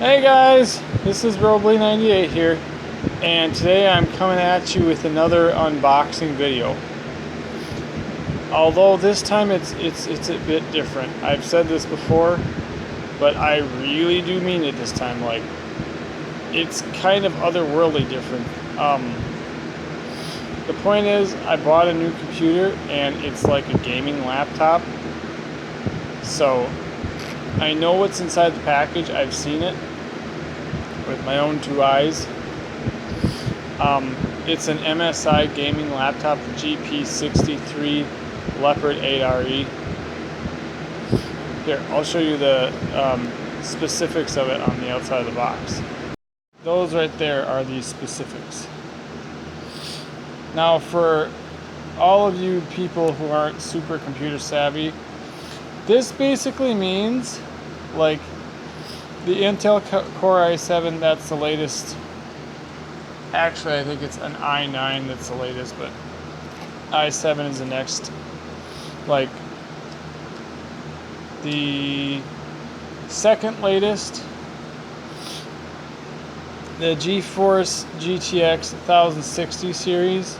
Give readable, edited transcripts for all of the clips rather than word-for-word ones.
Hey guys, this is Robley98 here, and today I'm coming at you with another unboxing video. Although this time it's a bit different. I've said this before, but I really do mean it this time. Like, it's kind of otherworldly different. The point is, I bought a new computer, and it's like a gaming laptop. So I know what's inside the package. I've seen it with my own two eyes. It's an MSI Gaming Laptop, the GP63 Leopard 8RE. Here, I'll show you the specifics of it on the outside of the box. Those right there are the specifics. Now, for all of you people who aren't super computer savvy, this basically means, like, the Intel Core i7, that's the latest. Actually, I think it's an i9 that's the latest, but i7 is the next. Like, the second latest, the GeForce GTX 1060 series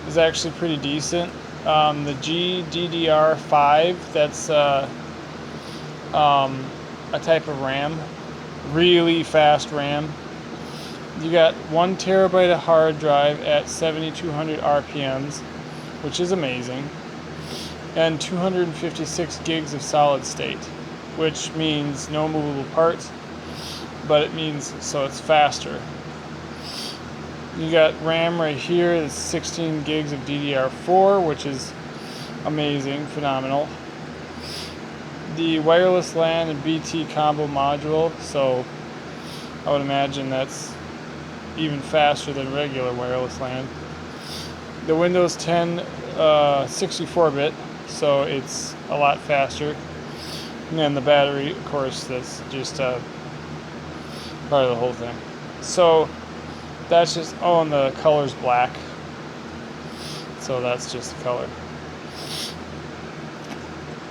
is actually pretty decent. The GDDR5, that's a type of RAM, really fast RAM. You got 1 terabyte of hard drive at 7,200 RPMs, which is amazing, and 256 gigs of solid state, which means no movable parts, but it means so it's faster. You got RAM right here, it's 16 gigs of DDR4, which is amazing, phenomenal. The wireless LAN and BT combo module, so I would imagine that's even faster than regular wireless LAN. The Windows 10 64-bit, so it's a lot faster. And then the battery, of course, that's just part of the whole thing. So that's just, oh, and the color's black. So that's just the color.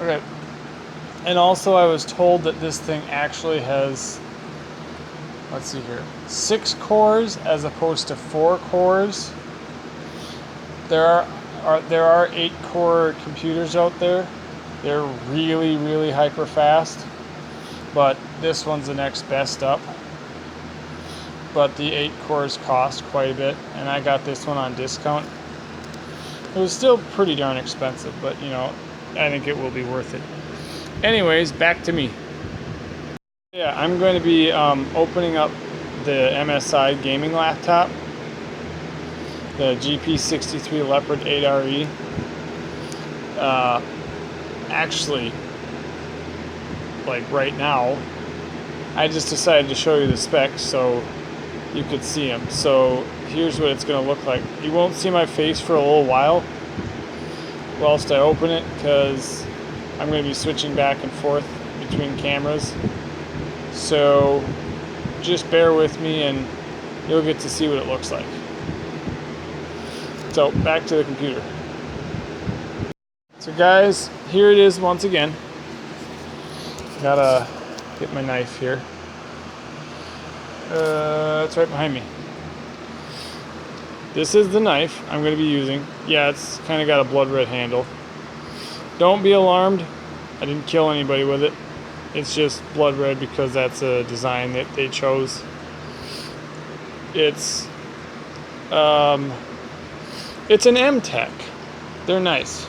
Okay. And also I was told that this thing actually has, let's see here, 6 cores as opposed to 4 cores. There are 8-core computers out there. They're really, really hyper fast, but this one's the next best up. But the 8 cores cost quite a bit, and I got this one on discount. It was still pretty darn expensive, but you know, I think it will be worth it. Anyways, back to me. Yeah, I'm going to be opening up the MSI Gaming Laptop, the GP63 Leopard 8RE. Actually, like right now, I just decided to show you the specs so you could see them. So here's what it's going to look like. You won't see my face for a little while whilst I open it, because I'm going to be switching back and forth between cameras. So just bear with me and you'll get to see what it looks like. So back to the computer. So guys, here it is once again. Gotta get my knife here. It's right behind me. This is the knife I'm going to be using. Yeah, it's kind of got a blood red handle. Don't be alarmed. I didn't kill anybody with it. It's just blood red because that's a design that they chose. It's an M-Tech. They're nice.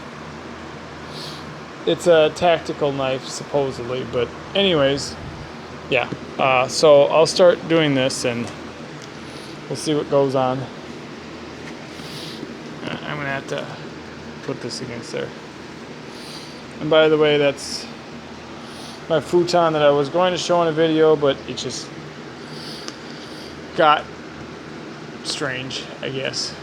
It's a tactical knife, supposedly, but anyways, yeah. So I'll start doing this, and we'll see what goes on. I'm gonna have to put this against there. And by the way, that's my futon that I was going to show in a video, but it just got strange, I guess.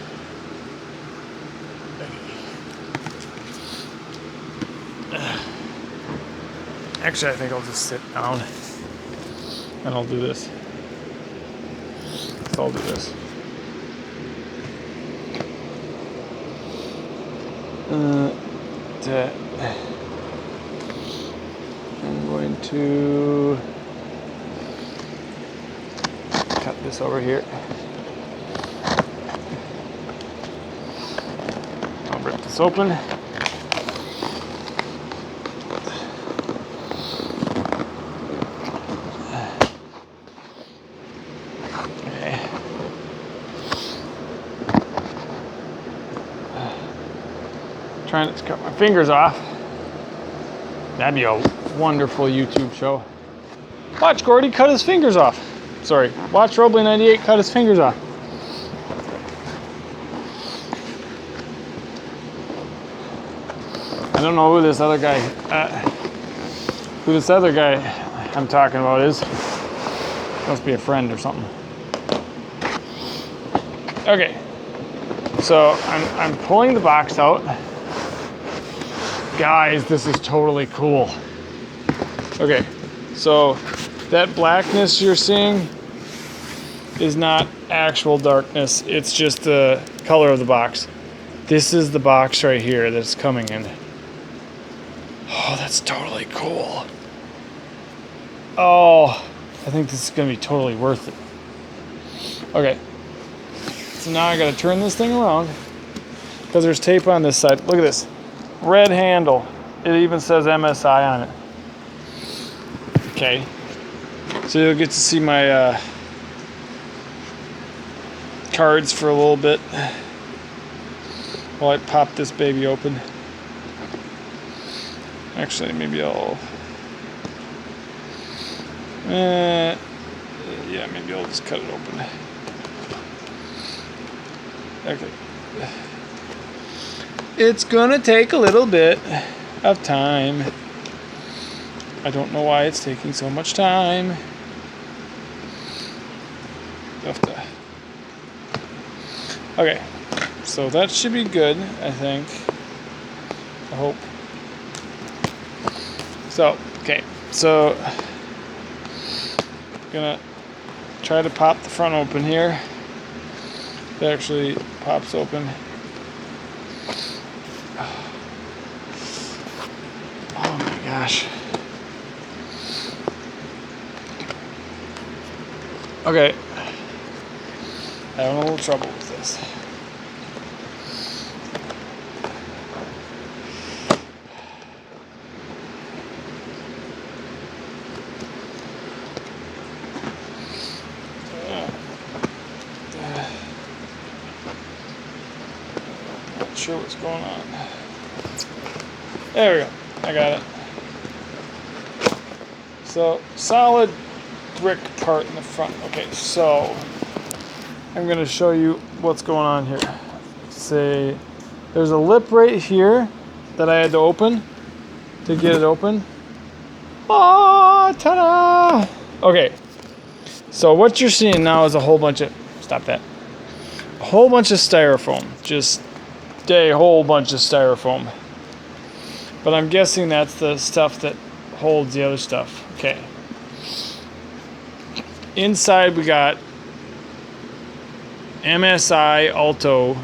Actually, I think I'll just sit down and I'll do this. So I'll do this. I'm going to cut this over here. I'll rip this open. Okay. Trying to cut my fingers off. That'd be a wonderful YouTube show. Watch Gordy cut his fingers off. Sorry, watch Robley98 cut his fingers off. I don't know who this other guy I'm talking about is. Must be a friend or something. Okay, so I'm pulling the box out. Guys, this is totally cool. Okay, so that blackness you're seeing is not actual darkness. It's just the color of the box. This is the box right here that's coming in. Oh, that's totally cool. Oh, I think this is gonna be totally worth it. Okay, so now I gotta turn this thing around because there's tape on this side. Look at this, red handle. It even says MSI on it. Okay, so you'll get to see my cards for a little bit while I pop this baby open. Actually, maybe I'll yeah, maybe I'll just cut it open. Okay, it's gonna take a little bit of time. I don't know why it's taking so much time. Okay, so that should be good, I think. I hope. So, okay, so I'm gonna try to pop the front open here. It actually pops open. Oh my gosh. Okay, having a little trouble with this. Not sure what's going on. There we go, I got it. So, solid brick part in the front. Okay, so I'm going to show you what's going on here. Say there's a lip right here that I had to open to get it open. Ah, ta-da! Okay, so what you're seeing now is a whole bunch of, stop that, a whole bunch of styrofoam, just a whole bunch of styrofoam. But I'm guessing that's the stuff that holds the other stuff. Okay. Inside we got MSI Alto,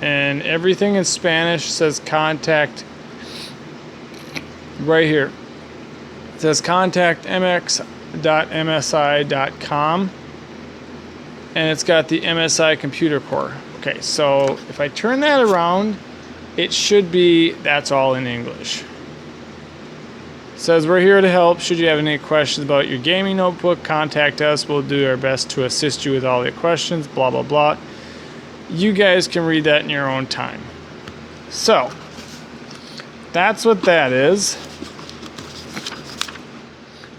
and everything in Spanish says contact right here. It says contact mx.msi.com, and it's got the MSI computer core. Okay, so if I turn that around, it should be, that's all in English. It says we're here to help. Should you have any questions about your gaming notebook, contact us. We'll do our best to assist you with all your questions, blah, blah, blah. You guys can read that in your own time. So, that's what that is.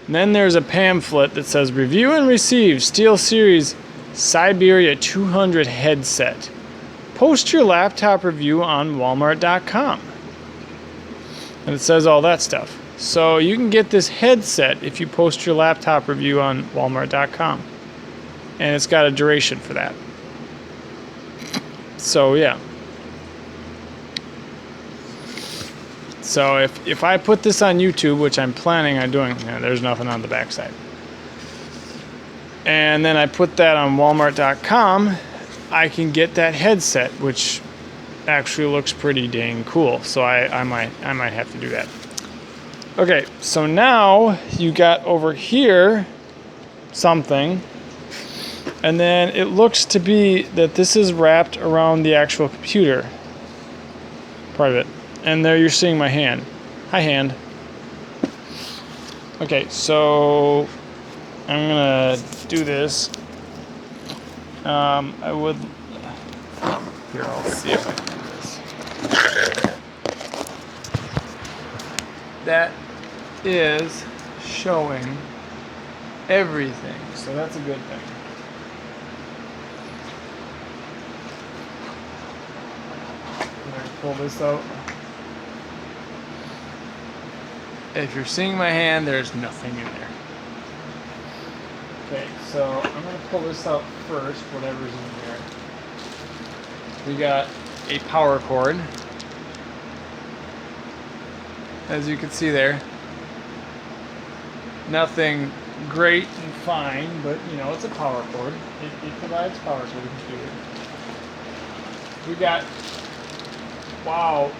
And then there's a pamphlet that says review and receive SteelSeries Siberia 200 headset. Post your laptop review on Walmart.com. And it says all that stuff. So you can get this headset if you post your laptop review on Walmart.com. And it's got a duration for that. So yeah. So if I put this on YouTube, which I'm planning on doing, there's nothing on the backside. And then I put that on Walmart.com, I can get that headset, which actually looks pretty dang cool. So I might have to do that. Okay, so now you got over here something And then it looks to be that this is wrapped around the actual computer part of it. And there you're seeing my hand. Hi, hand. Okay, so I'm gonna do this. I would. Here, I'll see if I can do this. That is showing everything, so that's a good thing. I'm gonna pull this out. If you're seeing my hand, there's nothing in there. Okay, so I'm going to pull this out first, whatever's in here. We got a power cord, as you can see there. Nothing great and fine, but you know, it's a power cord. It provides power to the computer. We got, wow,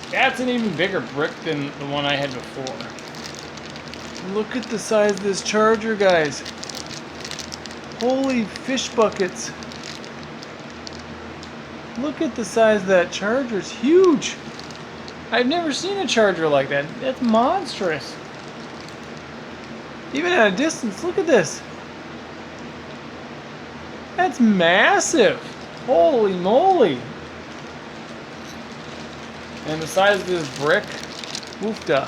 that's an even bigger brick than the one I had before. Look at the size of this charger, guys. Holy fish buckets. Look at the size of that charger. It's huge. I've never seen a charger like that. That's monstrous. Even at a distance, look at this. That's massive. Holy moly. And the size of this brick, woofda.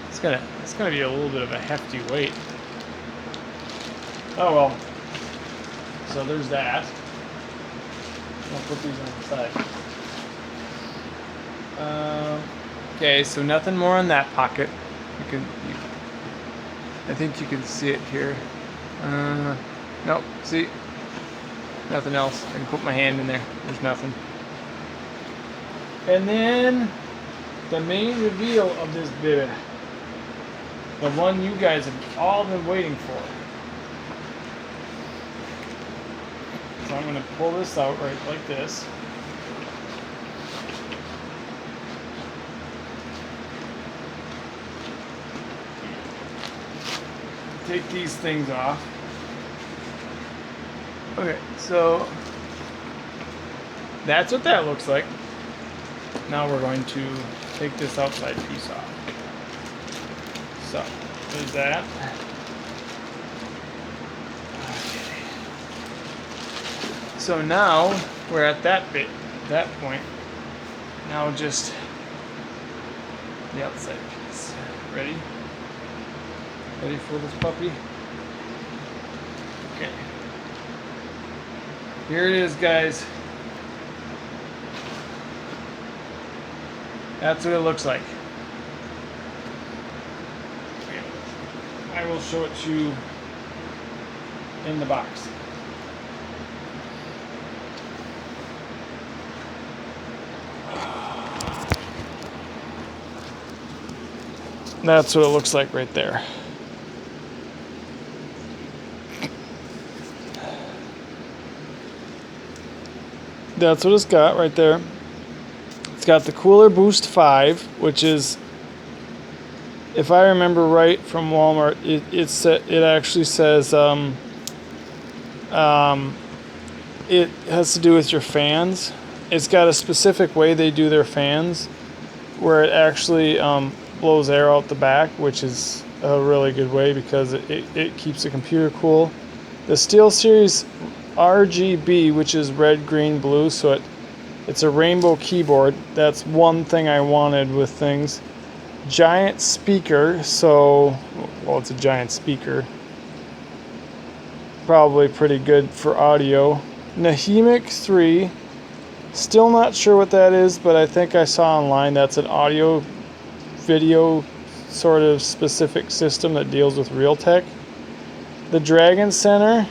It's gonna be a little bit of a hefty weight. Oh well. So there's that. I'll put these on the side. Okay, so nothing more in that pocket. I think you can see it here. Nope. See, nothing else. I can put my hand in there. There's nothing. And then the main reveal of this bid, the one you guys have all been waiting for. So I'm going to pull this out right like this. Take these things off. Okay, so that's what that looks like. Now we're going to take this outside piece off. So, there's that. Okay. So now we're at that point. Now just the outside piece. Ready? Ready for this puppy? Okay. Here it is, guys. That's what it looks like. I will show it to you in the box. That's what it looks like right there. That's what it's got right there. It's got the Cooler Boost 5, which is, if I remember right from Walmart, it actually says it has to do with your fans. It's got a specific way they do their fans, where it actually blows air out the back, which is a really good way because it keeps the computer cool. The SteelSeries RGB, which is red, green, blue, so it's a rainbow keyboard. That's one thing I wanted with things. Giant speaker, so, well, it's a giant speaker. Probably pretty good for audio. Nahimic 3, still not sure what that is, but I think I saw online that's an audio video sort of specific system that deals with Realtek. The Dragon Center,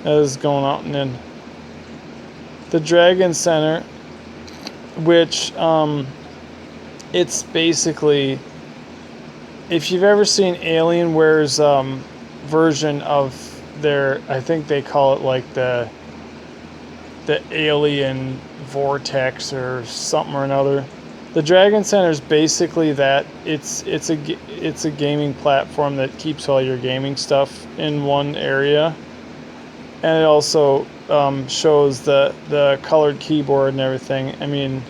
that is going out and in. The Dragon Center, which it's basically, if you've ever seen Alienware's version of their, I think they call it like the Alien Vortex or something or another. The Dragon Center is basically that. It's a gaming platform that keeps all your gaming stuff in one area, and it also shows the colored keyboard and everything. I mean,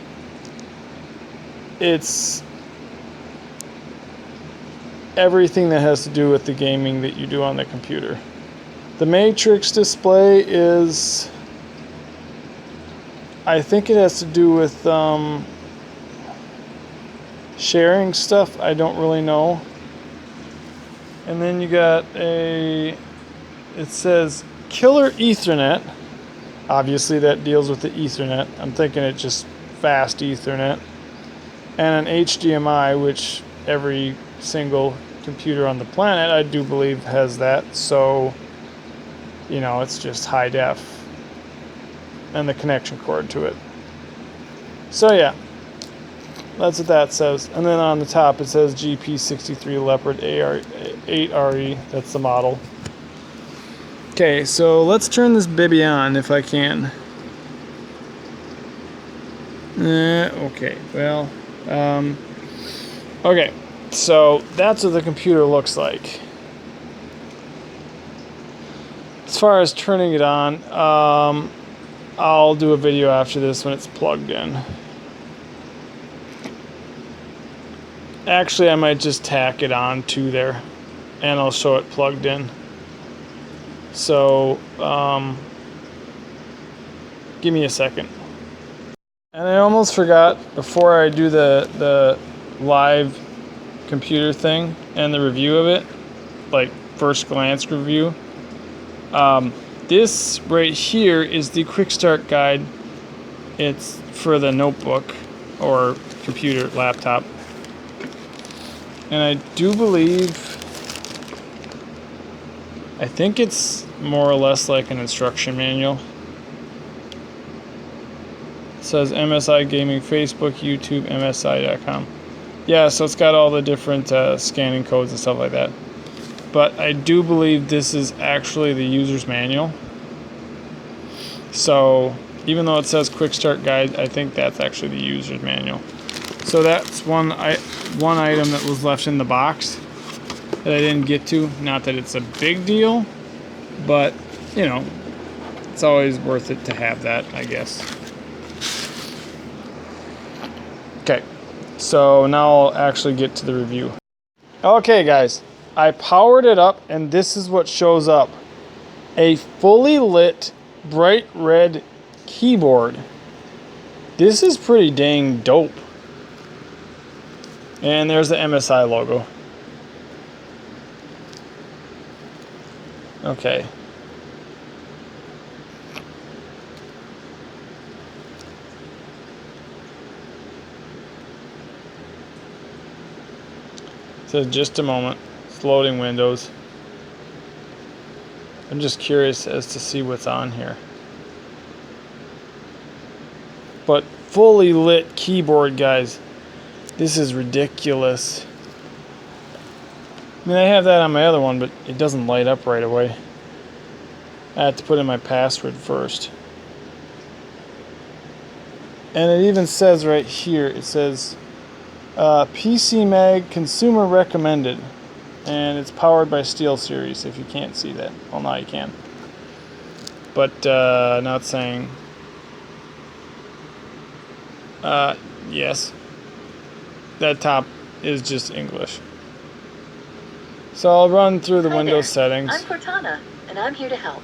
it's everything that has to do with the gaming that you do on the computer. The matrix display is, I think it has to do with sharing stuff. I don't really know. And then you got it says Killer Ethernet. Obviously that deals with the Ethernet. I'm thinking it's just fast Ethernet. And an HDMI, which every single computer on the planet, I do believe, has that. So, you know, it's just high def. And the connection cord to it. So yeah, that's what that says. And then on the top it says GP63 Leopard 8RE. That's the model. Okay, so let's turn this baby on if I can. Okay, well, okay, so that's what the computer looks like. As far as turning it on, I'll do a video after this when it's plugged in. Actually, I might just tack it on to there, and I'll show it plugged in. So, give me a second. And I almost forgot, before I do the live computer thing and the review of it, like first glance review, this right here is the quick start guide. It's for the notebook or computer laptop. And I do believe, I think it's more or less like an instruction manual. It says MSI Gaming, Facebook, YouTube, MSI.com. Yeah, so it's got all the different scanning codes and stuff like that. But I do believe this is actually the user's manual. So even though it says quick start guide, I think that's actually the user's manual. So that's one item that was left in the box that I didn't get to. Not that it's a big deal, but you know, it's always worth it to have that, I guess. Okay, so now I'll actually get to the review. Okay guys, I powered it up and this is what shows up. A fully lit bright red keyboard. This is pretty dang dope. And there's the MSI logo. Okay. So just a moment. It's loading Windows. I'm just curious as to see what's on here. But fully lit keyboard, guys. This is ridiculous. I mean, I have that on my other one, but it doesn't light up right away. I have to put in my password first. And it even says right here, it says PC Mag Consumer Recommended. And it's powered by SteelSeries, if you can't see that. Well, now you can. But now it's saying, yes. That top is just English. So I'll run through the Windows settings. I'm Cortana, and I'm here to help.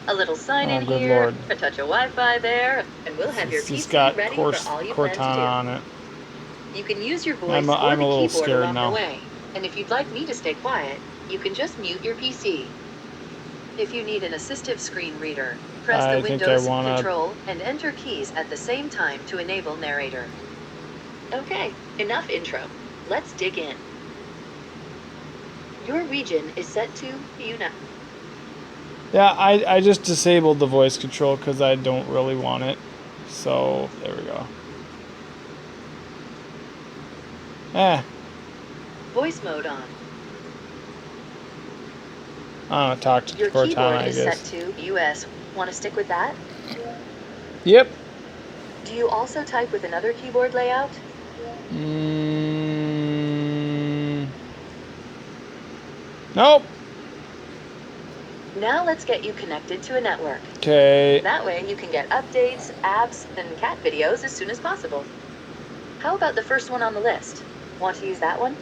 A little sign in good here, Lord. a touch of Wi-Fi there, and we'll have your PC ready for all you plan to do. Cortana on it. You can use your voice I'm a or the little keyboard scared along now. the way. And if you'd like me to stay quiet, you can just mute your PC. If you need an assistive screen reader, press the Windows, Control, and Enter keys at the same time to enable narrator. Okay, enough intro. Let's dig in. Your region is set to UNA. Yeah, I just disabled the voice control because I don't really want it. So, there we go. Voice mode on. I don't know, talk to Cortana, I guess. Your keyboard is set to US. Want to stick with that? Yep. Do you also type with another keyboard layout? Nope. Now let's get you connected to a network. Okay. That way you can get updates, apps, and cat videos as soon as possible. How about the first one on the list? Want to use that one?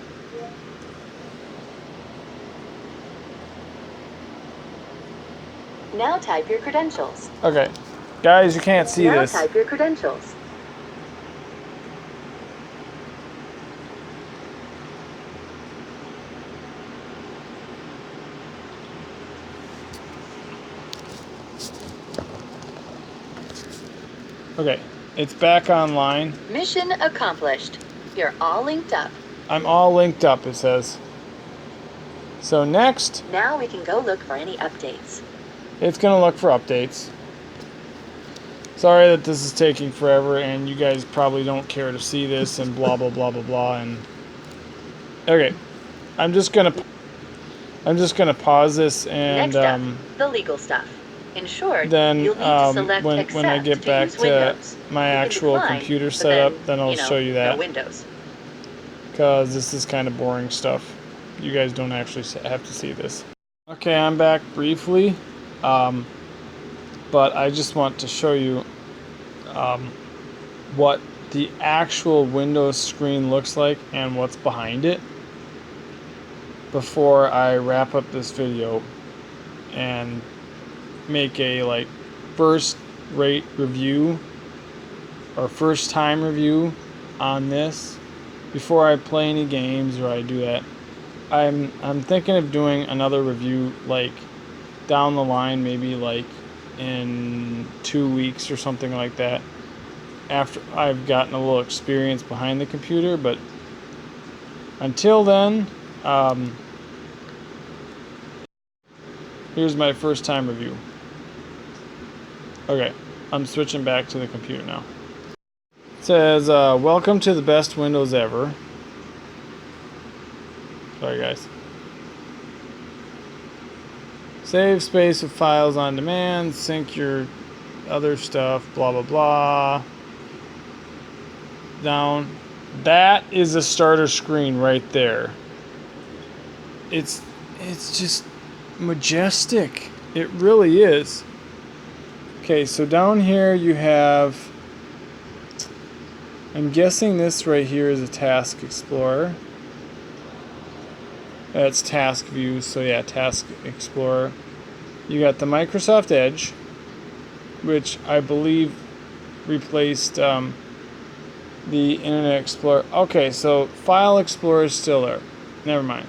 Now type your credentials. Okay. Guys, you can't see this. Now type your credentials. Okay, it's back online. Mission accomplished. You're all linked up. I'm all linked up, it says. So next, now we can go look for any updates. It's gonna look for updates. Sorry that this is taking forever and you guys probably don't care to see this and blah blah blah blah blah and okay. I'm just gonna pause this and next up, the legal stuff. In short, then you'll need to select when I get back to my actual computer setup, then I'll show you that. Windows. Because this is kind of boring stuff. You guys don't actually have to see this. Okay, I'm back briefly, but I just want to show you what the actual Windows screen looks like and what's behind it before I wrap up this video and make a first rate review or first time review on this before I play any games or I do that. I'm thinking of doing another review down the line, maybe in 2 weeks or something like that, after I've gotten a little experience behind the computer. But until then, here's my first time review. Okay, I'm switching back to the computer now. It says, welcome to the best Windows ever. Sorry guys. Save space with files on demand, sync your other stuff, blah blah blah. Down. That is a starter screen right there. It's just majestic. It really is. Okay, so down here you have, I'm guessing this right here is a Task Explorer. That's Task View, so yeah, Task Explorer. You got the Microsoft Edge, which I believe replaced the Internet Explorer. Okay, so File Explorer is still there. Never mind.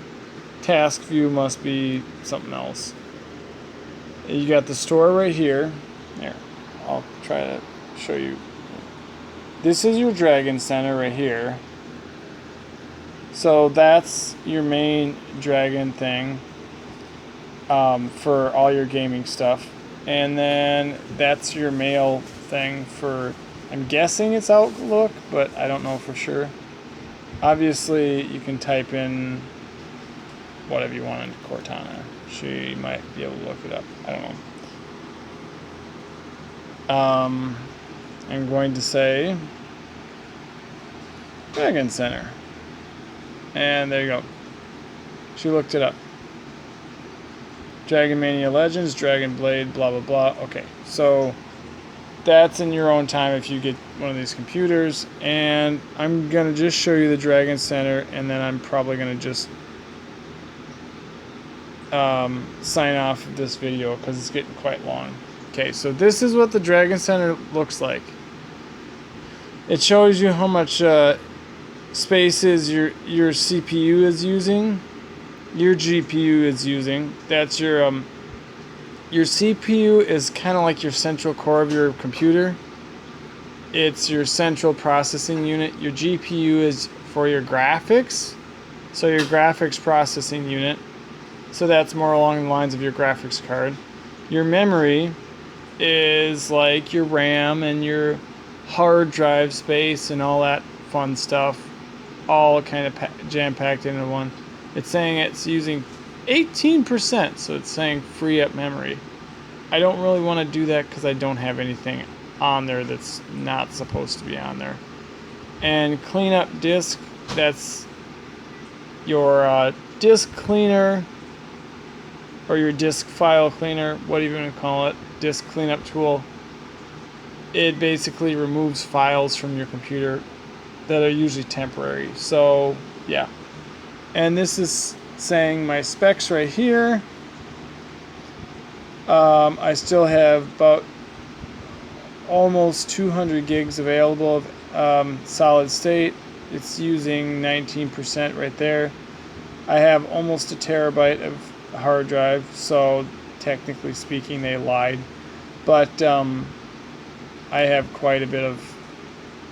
Task View must be something else. You got the store right here. There, I'll try to show you. This is your Dragon Center right here. So that's your main Dragon thing for all your gaming stuff. And then that's your mail thing for, I'm guessing it's Outlook, but I don't know for sure. Obviously, you can type in whatever you want into Cortana. She might be able to look it up. I don't know. I'm going to say Dragon Center. And there you go. She looked it up. Dragon Mania Legends, Dragon Blade, blah, blah, blah. Okay, so that's in your own time if you get one of these computers. And I'm going to just show you the Dragon Center, and then I'm probably going to just sign off of this video because it's getting quite long. Okay, so this is what the Dragon Center looks like. It shows you how much spaces your CPU is using, your GPU is using. That's your CPU is kind of like your central core of your computer. It's your central processing unit. Your GPU is for your graphics, so your graphics processing unit. So that's more along the lines of your graphics card. Your memory is like your RAM and your hard drive space and all that fun stuff, all kind of jam-packed into one. It's saying it's using 18%, so it's saying free up memory. I don't really want to do that because I don't have anything on there that's not supposed to be on there. And cleanup disk, that's your disk cleaner or your disk file cleaner, what do you want to call it, disk cleanup tool. It basically removes files from your computer that are usually temporary. So yeah, and this is saying my specs right here. I still have about almost 200 gigs available of solid state. It's using 19% right there. I have almost a terabyte of hard drive, so technically speaking they lied, but I have quite a bit of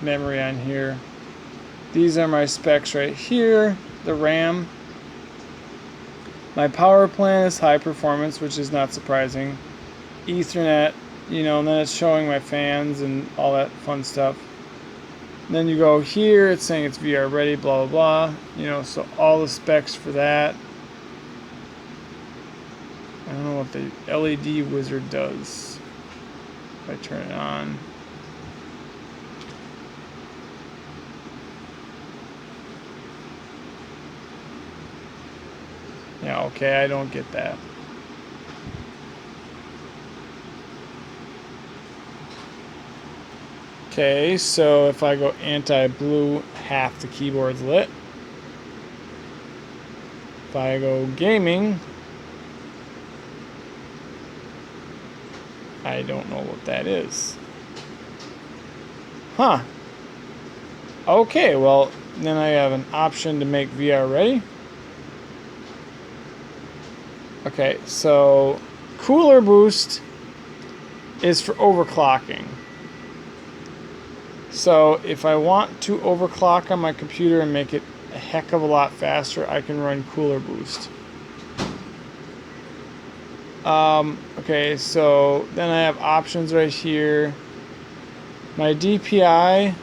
memory on here. These are my specs right here. The RAM. My power plan is high performance, which is not surprising. Ethernet, you know, and then it's showing my fans and all that fun stuff. And then you go here, it's saying it's VR ready, blah, blah, blah. You know, so all the specs for that. I don't know what the LED wizard does. If I turn it on. Yeah, okay, I don't get that. Okay, so if I go anti-blue, half the keyboard's lit. If I go gaming, I don't know what that is. Huh. Okay, well, then I have an option to make VR ready. Okay, so cooler boost is for overclocking. So if I want to overclock on my computer and make it a heck of a lot faster, I can run cooler boost. Okay, so then I have options right here. My DPI,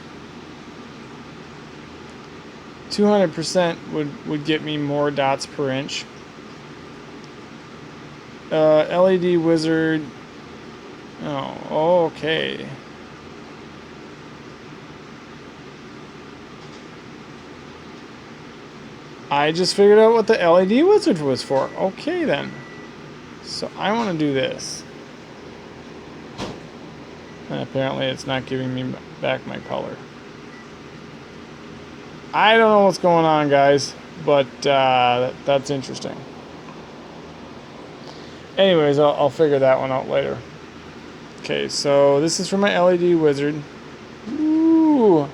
200% would get me more dots per inch. LED wizard. Oh, okay. I just figured out what the LED wizard was for. Okay then. So I want to do this. And apparently it's not giving me back my color. I don't know what's going on, guys, but that's interesting. Anyways, I'll figure that one out later. Okay, so this is for my LED wizard. Ooh.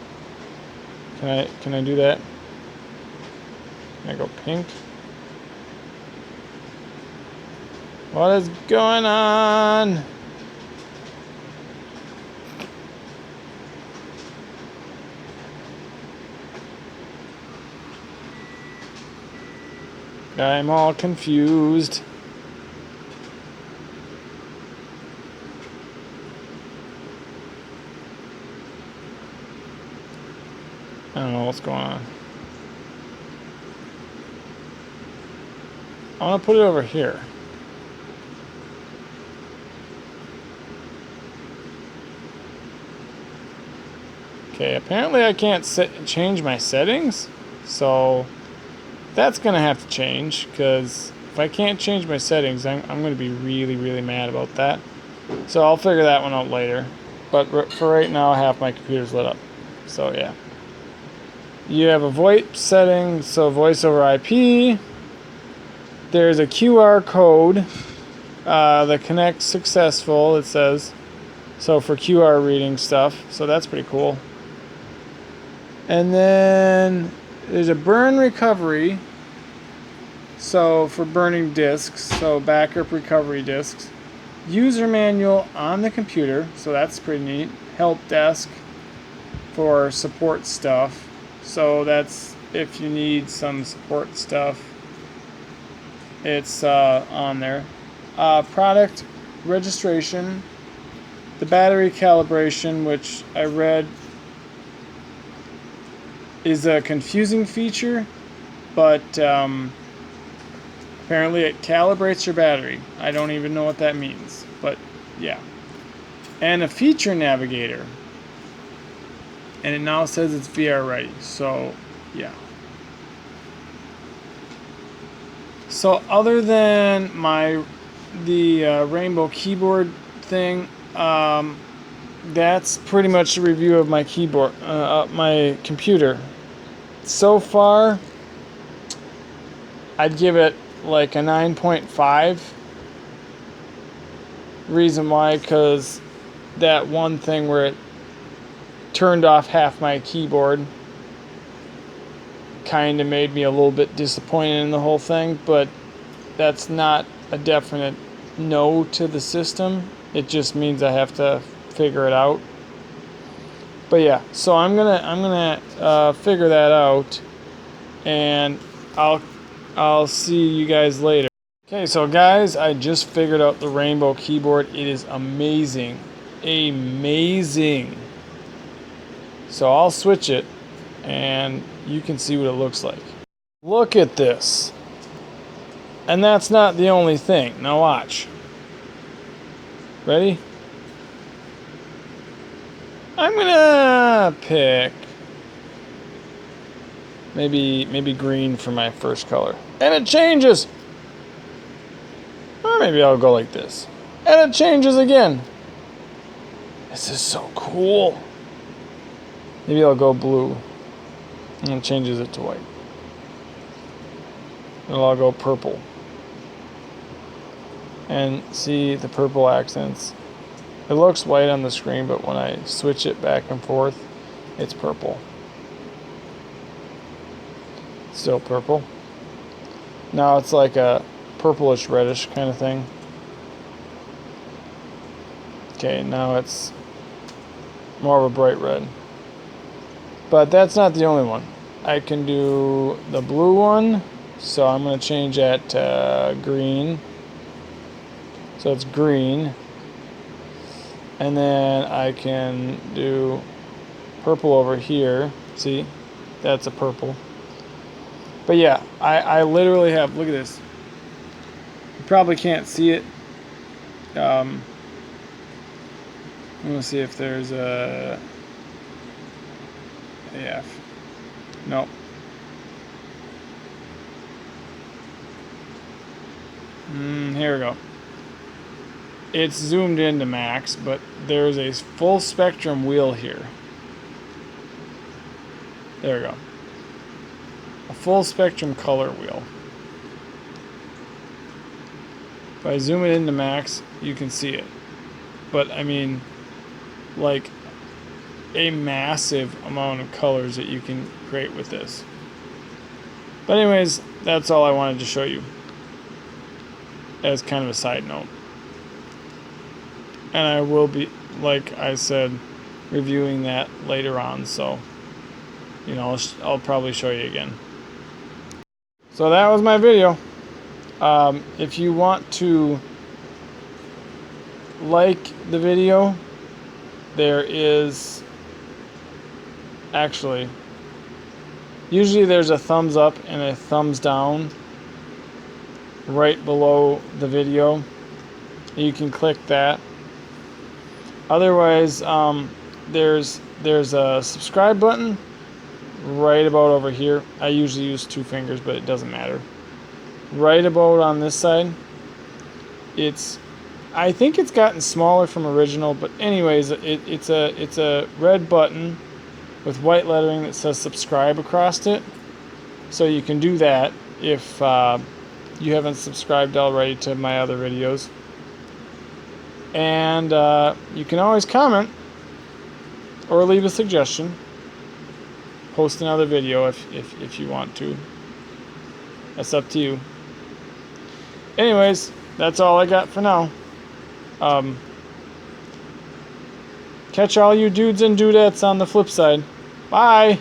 Can I do that? Can I go pink? What is going on? I'm all confused. I don't know what's going on. I want to put it over here. Okay, apparently I can't change my settings, so that's gonna have to change, because if I can't change my settings, I'm gonna be really mad about that. So I'll figure that one out later. But for right now, half my computer's lit up. So yeah. You have a VoIP setting, so voice over IP. There's a QR code. The connect successful, it says. So for QR reading stuff. So that's pretty cool. And then there's a burn recovery. So for burning disks, so backup recovery disks. User manual on the computer, so that's pretty neat. Help desk for support stuff. So that's if you need some support stuff, it's on there. Product registration, the battery calibration, which I read is a confusing feature, but apparently it calibrates your battery. I don't even know what that means, but yeah. and a feature navigator. And it now says it's VR ready. So, yeah. So other than the rainbow keyboard thing, that's pretty much a review of my keyboard, my computer. So far, I'd give it like a 9.5. Reason why, because that one thing where it turned off half my keyboard kind of made me a little bit disappointed in the whole thing, but that's not a definite no to the system. It just means I have to figure it out. But yeah, so I'm gonna figure that out, and I'll see you guys later. Okay, so guys, I just figured out the rainbow keyboard. It is amazing, amazing. So I'll switch it, and you can see what it looks like. Look at this. And that's not the only thing. Now watch. Ready? I'm gonna pick maybe green for my first color. And it changes. Or maybe I'll go like this. And it changes again. This is so cool. Maybe I'll go blue. And it changes it to white. And I'll go purple. And see the purple accents. It looks white on the screen, but when I switch it back and forth, it's purple. Still purple. Now it's like a purplish reddish kind of thing. Okay, now it's more of a bright red. But that's not the only one. I can do the blue one, so I'm going to change that to green. So it's green. And then I can do purple over here. See? That's a purple. But yeah, I literally have, look at this. You probably can't see it. I'm going to see if there's a AF. Nope. Here we go. It's zoomed into max, but there's a full spectrum wheel here. There we go. A full spectrum color wheel. If I zoom it into max, you can see it. But I mean, like a massive amount of colors that you can create with this. But anyways, that's all I wanted to show you as kind of a side note. And I will be, like I said, reviewing that later on, so you know, I'll probably show you again. So that was my video. If you want to like the video, there is actually usually there's a thumbs up and a thumbs down right below the video. You can click that. Otherwise, there's a subscribe button right about over here. I usually use 2 fingers, but it doesn't matter. Right about on this side. I think it's gotten smaller from original, but anyways, it's a red button with white lettering that says subscribe across it. So you can do that if you haven't subscribed already to my other videos. And you can always comment or leave a suggestion. Post another video if you want to. That's up to you. Anyways, that's all I got for now. Catch all you dudes and dudettes on the flip side. Bye!